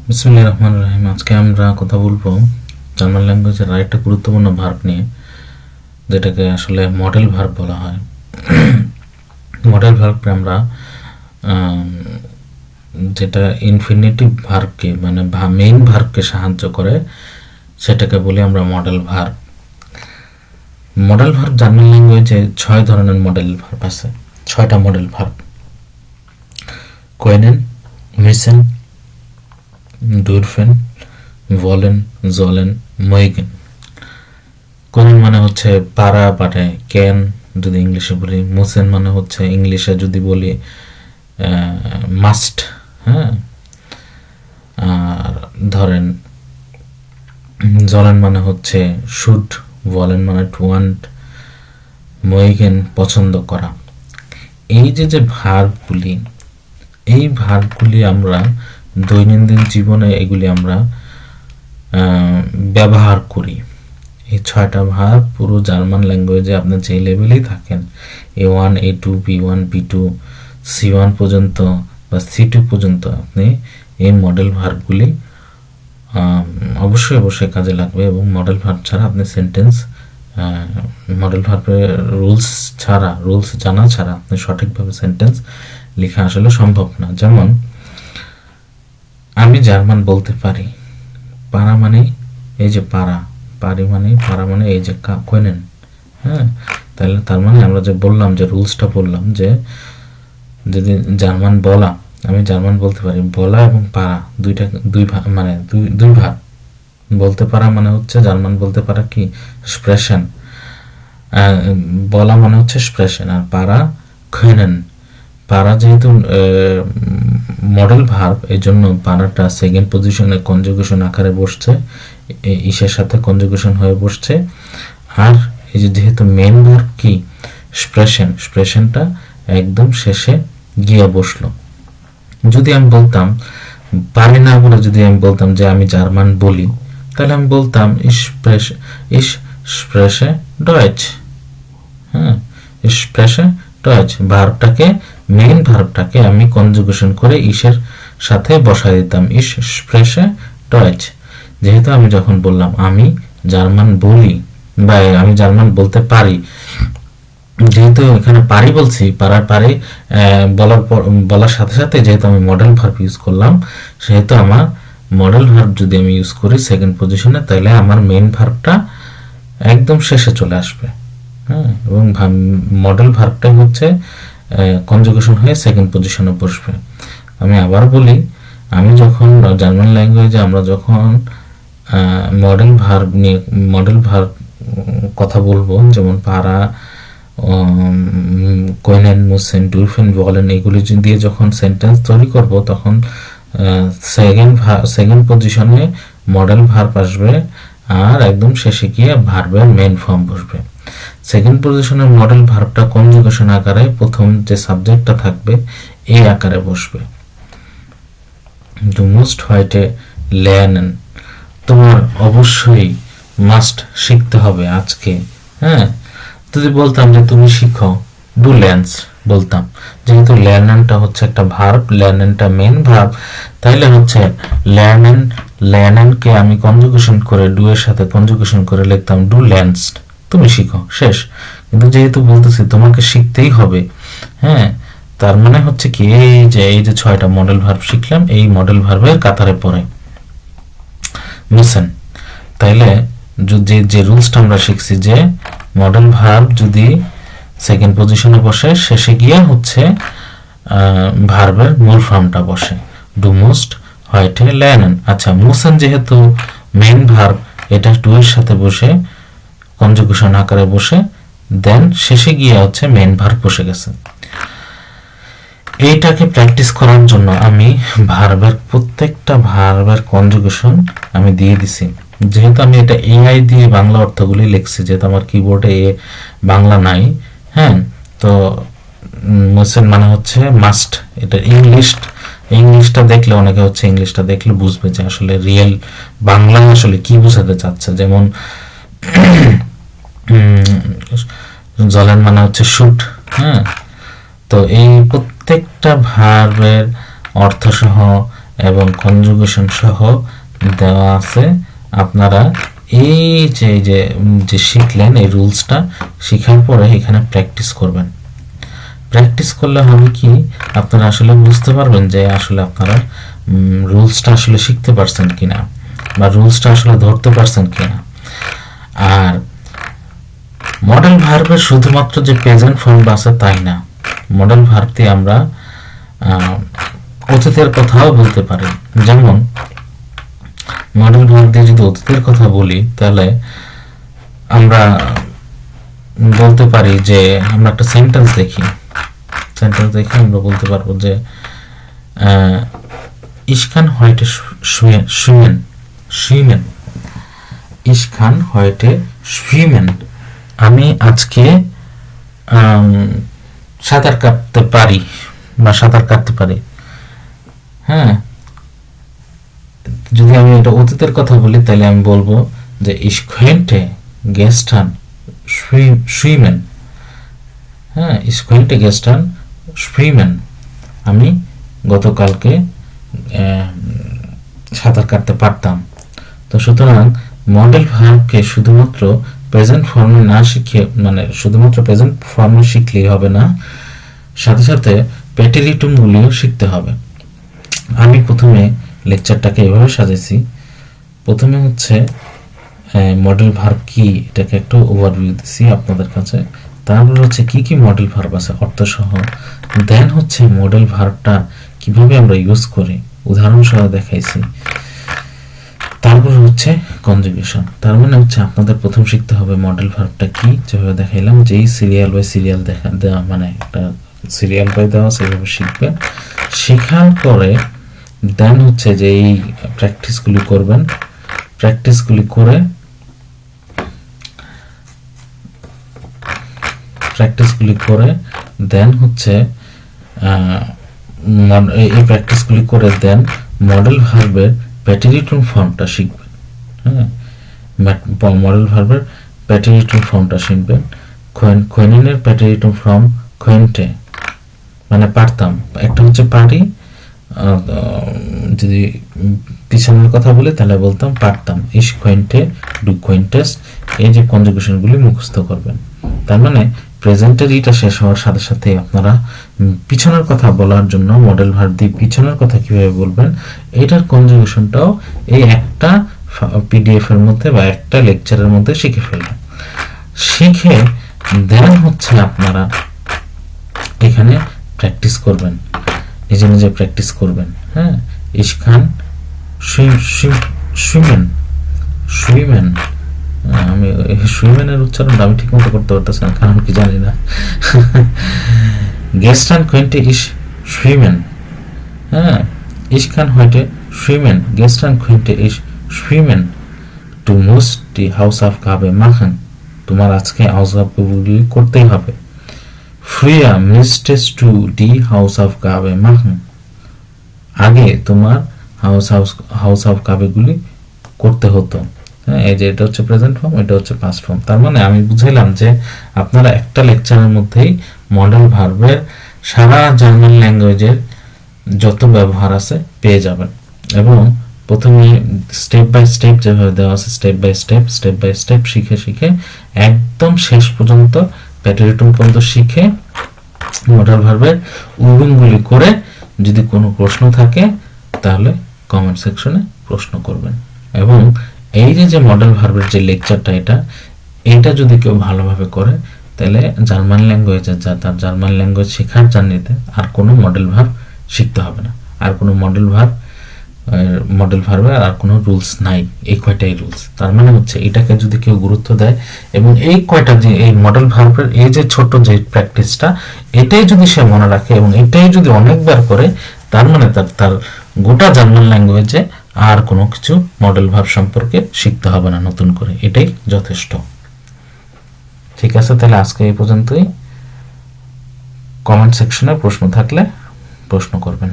বিসমিল্লাহির রহমানির রহিম। আজকে আমরা কথা বলবো জার্মান ল্যাঙ্গুয়েজের আরেকটা গুরুত্বপূর্ণ ভার্ব নিয়ে, যেটাকে আসলে মডেল ভার্ব বলা হয়। মডেল ভার্বকে আমরা যেটা ইনফিনিটিভ ভার্বকে মানে মেইন ভার্বকে সাহায্য করে সেটাকে বলি আমরা modal verb. Modal verb German ল্যাঙ্গুয়েজে 6 ধরনের মডেল ভার্ব আছে। 6টা মডেল ভার্ব: কোয়েনেন, মিসেন, ডুরফেন, ভলেন, জলেন, মইগেন। কোয়েনেন মানে হচ্ছে পারা পাঠে ক্যান যদি ইংলিশে বলি। মুসেন মানে হচ্ছে ইংলিশে যদি বলি মাস্ট। হ্যাঁ, আর ধরেন জলেন মানে হচ্ছে শুড, ভলেন মানে টু ওয়ান্ট, মইগেন পছন্দ করা। এই যে ভার্বগুলি, এই ভার্বগুলি আমরা দৈনন্দিন জীবনে এগুলি আমরা ব্যবহার করি। এই 6টা ভার্ব পুরো জার্মান ল্যাঙ্গুয়েজে আপনি যে লেভেলেই থাকেন, A1, A2, B1, B2, C1 পর্যন্ত বা C2 পর্যন্ত, আপনি এই মডেল ভার্বগুলি অবশ্যই কাজে লাগবে। এবং মডেল ভার্ব ছাড়া আপনি সেন্টেন্স, মডেল ভার্বের রুলস জানা ছাড়া আপনি সঠিকভাবে সেন্টেন্স লেখা আসলে সম্ভব না। যেমন আমি জার্মান বলতে পারি। পারা মানে এই যে পারা মানে এই যে কোয়েনেন। হ্যাঁ, তাহলে তার মানে আমরা যে বললাম, যে রুলসটা বললাম, যে যদি জার্মান বলা, আমি জার্মান বলতে পারি। বলা এবং পারা দুই ভাগ। বলতে পারা মানে হচ্ছে জার্মান বলতে পারা কি স্প্রেশন, বলা মানে হচ্ছে স্প্রেশন, আর পারা কোয়েনেন। পারা যেহেতু মডেল ভার্ব, এই জন্য পারাটা সেকেন্ড পজিশনে কনজুগেশন আকারে বসছে, ইসের সাথে কনজুগেশন হয়ে বসছে। আর এই যে যেহেতু মেন ভার্ব কি স্প্রেশনটা একদম শেষে গিয়ে বসলো। যদি আমি বলতাম পারি না বলে, যদি আমি বলতাম যে আমি জার্মান বলি, তাহলে আমি বলতাম ich spreche Deutsch। হ্যাঁ, ich spreche Deutsch ভার্বটাকে, মেইন ভার্বটাকে আমি কনজুগেশন করে ইসের সাথে বসাই দিতাম, ich spreche Deutsch। যেহেতু আমি যখন বললাম আমি জার্মান বলি বা আমি জার্মান বলতে পারি, যেহেতু এখানে পারি বলছি, পারি বলার সাথে সাথে যেহেতু আমি মডেল ভার্ব ইউজ করলাম, সেহেতু আমার মডেল ভার্ব যদি আমি ইউজ করি সেকেন্ড পজিশনে, তাহলে আমার মেইন ভার্বটা একদম শেষে চলে আসবে। হ্যাঁ, এবং মডেল ভার্বটা হচ্ছে কনজুগেশন হয়ে সেকেন্ড পজিশনে বসবে। আমি আবার বলি, আমি যখন জার্মান ল্যাঙ্গুয়েজে আমরা যখন মডেল ভার্ব কথা বলবো, যেমন পারা, কোয়েনেন, মুসেন, ডুরফেন, ভলেন, এগুলি দিয়ে যখন সেন্টেন্স তৈরি করব, তখন সেকেন্ড পজিশনে মডেল ভার্ব আসবে, আর একদম শেষে গিয়ে ভার্বের মেইন ফর্ম বসবে। সেকেন্ড পজিশনের মডেল ভার্বটা কনজুগেশন আকারে প্রথম যে সাবজেক্টটা থাকবে এই আকারে বসবে। Du musst heute lernen, তোমার অবশ্যই মাস্ট শিখতে হবে আজকে। হ্যাঁ, যদি বলতাম যে তুমি শিখো, ডু লেন্স বলতাম, যেহেতু লের্নেনটা হচ্ছে একটা ভার্ব, লের্নেনটা মেইন ভার্ব, তাইলে হচ্ছে লের্নেনকে আমি কনজুগেশন করে ডু এর সাথে কনজুগেশন করে লিখতাম ডু লেন্স, তুমি শিখো, শেষ। কিন্তু যেহেতু বলতেছি তোমাকে শিখতেই হবে, হ্যাঁ, তার মানে হচ্ছে কি এই যে 6টা মডেল ভার্ব শিখলাম, এই মডেল ভার্বের কাতারে পড়ে মুসেন। তাইলে যে রুলসটা আমরা শিখছি, যে মডেল ভার্ব যদি সেকেন্ড পজিশনে বসে, শেষে গিয়ে হচ্ছে ভার্বের মূল ফর্মটা বসে, ডু মুস্ট হয়টে লের্নেন। আচ্ছা, মুসেন যেহেতু মেইন ভার্ব, এটা টু এর সাথে বসে কনজুগেশন আকারে বসে, দেন শেষে গিয়ে হচ্ছে মেইন ভার্ব বসে গেছে। এইটাকে প্র্যাকটিস করার জন্য আমি প্রত্যেকটা ভার্বের কনজুগেশন আমি দিয়ে দিছি। যেহেতু আমি এটা এআই দিয়ে বাংলা অর্থগুলি লিখছি, যেহেতু আমার কিবোর্ডে বাংলা নাই। হ্যাঁ, তো মুসেন মানে হচ্ছে মাস্ট। এটা ইংলিশটা দেখলে, অনেকে হচ্ছে ইংলিশটা দেখলে বুঝবে যে আসলে রিয়েল বাংলা আসলে কি বোঝাতে চাচ্ছে। যেমন জলেন মানে হচ্ছে শুট। হ্যাঁ, তো এই প্রত্যেকটা ভার্বের অর্থ সহ এবং কনজুগেশন সহ দেওয়া আছে। আপনারা এই যে শিখলেন এই রুলসটা শেখার পরে এখানে প্র্যাকটিস করবেন। প্র্যাকটিস করলে হবে কি, আপনারা আসলে বুঝতে পারবেন যে আসলে আপনারা রুলসটা আসলে শিখতে পারছেন কিনা বা রুলসটা আসলে ধরতে পারছেন কিনা। আর মডেল ভার্বের শুধুমাত্র যে প্রেজেন্ট ফর্ম আছে তাই না, মডেল ভার্ব দিয়ে আমরা অতীতের কথাও বলতে পারি। যেমন মডেল ভার্ব দিয়ে যদি অতীতের কথা বলি তাহলে আমরা বলতে পারি যে আমরা একটা সেন্টেন্স দেখে আমরা বলতে পারবো যে Ich kann heute schwimmen. Ich kann heute schwimmen. আমি আজকে সাঁতার কাটতে পারি। হ্যাঁ, যদি আমি এটা অতীতের কথা বলি তাহলে আমি বলবো যে Ich könnte gestern schwimmen. হ্যাঁ, Ich könnte gestern schwimmen. আমি গতকালকে সাঁতার কাটতে পারতাম। তো সুতরাং মডেল ভার্বকে শুধুমাত্র প্রেজেন্ট ফর্মে না শিখে, মানে শুধুমাত্র প্রেজেন্ট ফর্মে শিখলেই হবে না, সাথে সাথে প্যাটিলিটুম গুলিও শিখতে হবে। আমি প্রথমে লেকচারটাকে এভাবে সাজাইছি। প্রথমে হচ্ছে মডেল ভার্ব কি এটাকে একটু ওভারভিউ দিছি আপনাদের কাছে। তারপর হচ্ছে কি কি মডেল ভার্ব আছে অর্থ সহ, দেন হচ্ছে মডেল ভার্বটা কিভাবে আমরা ইউজ করি উদাহরণ সহ দেখাইছি। তারপর হচ্ছে কনজুগেশন। তার মানে হচ্ছে আপনাদের প্রথম শিখতে হবে মডেল ভার্বটা কি, যেভাবে দেখাইলাম, যেই সিরিয়াল বাই সিরিয়াল দেওয়া, মানে একটা সিরিয়াল বাই দেওয়া, সেভাবে শিখবেন। শেখার পরে দেন হচ্ছে যে এই প্র্যাকটিসগুলি করবেন। প্র্যাকটিসগুলি করে দেন হচ্ছে এই প্র্যাকটিসগুলি করে দেন মডেল ভার্বের প্যাটিলিটুম ফর্মটা শিখবেন। হ্যাঁ, মডেল ভার্বের প্যাটিলিটুম ফর্মটা শিখবেন। কোয়েনিনের প্যাটিলিটুম ফর্ম কোয়েন্টে, মানে পারতাম। একটা হচ্ছে পারি, যদি পিছনের কথা বলি তাহলে বলতাম পারতাম। Ich könnte, du könntest, এই যে কনজুগেশনগুলি মুখস্থ করবেন। তার মানে প্রেজেন্টের ইটা শেষ হওয়ার সাথে সাথে আপনারা পিছনের কথা বলার জন্য মডেল ভার্ব দিয়ে পিছনের কথা কিভাবে বলবেন এটার কনজুগেশনটাও এই একটা পিডিএফ এর মধ্যে বা একটা লেকচারের মধ্যে শিখে ফেলবেন। শিখে দেন হচ্ছে আপনারা এখানে প্র্যাকটিস করবেন, নিজে নিজে প্র্যাকটিস করবেন। হ্যাঁ, Ich kann schwimmen. আমি সুইমেনের উচ্চারণটা আমি ঠিক মতো করতে পারতেছি না, কারণ কি জানি না। Gestern könnte ich schwimmen. হ্যাঁ, Ich kann heute schwimmen. Gestern könnte ich schwimmen. Du musst die Hausaufgabe machen. তোমার আজকে Hausaufgabe করতেই হবে। Früher müsstest du die Hausaufgabe machen. আগে তোমার Hausaufgabe গুলি করতে হতো। হ্যাঁ, এই যে এটা হচ্ছে প্রেজেন্ট ফর্ম, এটা হচ্ছে পাস্ট ফর্ম। তার মানে আমি বুঝাইলাম যে আপনারা একটা লেকচারের মধ্যেই মডেল ভার্বের সারা জার্মান ল্যাঙ্গুয়েজের যত ব্যবহার আছে পেয়ে যাবেন। এবং প্রথমে স্টেপ বাই স্টেপ যেভাবে দেওয়া আছে স্টেপ বাই স্টেপ শিখে একদম শেষ পর্যন্ত প্যাটিলিটুম পর্যন্ত শিখে মডেল ভার্বের উইংগুলি করে যদি কোনো প্রশ্ন থাকে তাহলে কমেন্ট সেকশনে প্রশ্ন করবেন। এবং এই যে মডেল ভার্বের যে লেকচারটা এটা যদি কেউ ভালোভাবে করে তাহলে জার্মান ল্যাঙ্গুয়েজে তার জার্মান ল্যাঙ্গুয়েজ শেখার জার্নিতে আর কোনো মডেল ভার্ব শিখতে হবে না, আর কোনো মডেল ভার্বের আর কোনো রুলস নাই, এই কয়টাই রুলস। তার মানে হচ্ছে এটাকে যদি কেউ গুরুত্ব দেয় এবং এই কয়টা যে এই মডেল ভার্বের এই যে ছোট যে প্র্যাকটিসটা এটাই যদি সে মনে রাখে এবং এটাই যদি অনেকবার করে, তার মানে তার গোটা জার্মান ল্যাঙ্গুয়েজে আর কোনো কিছু মডেল ভার্ব সম্পর্কে শিখতে হবে না নতুন করে, এটাই যথেষ্ট। ঠিক আছে, তাহলে আজকে এই পর্যন্তই। কমেন্ট সেকশনে প্রশ্ন থাকলে প্রশ্ন করবেন।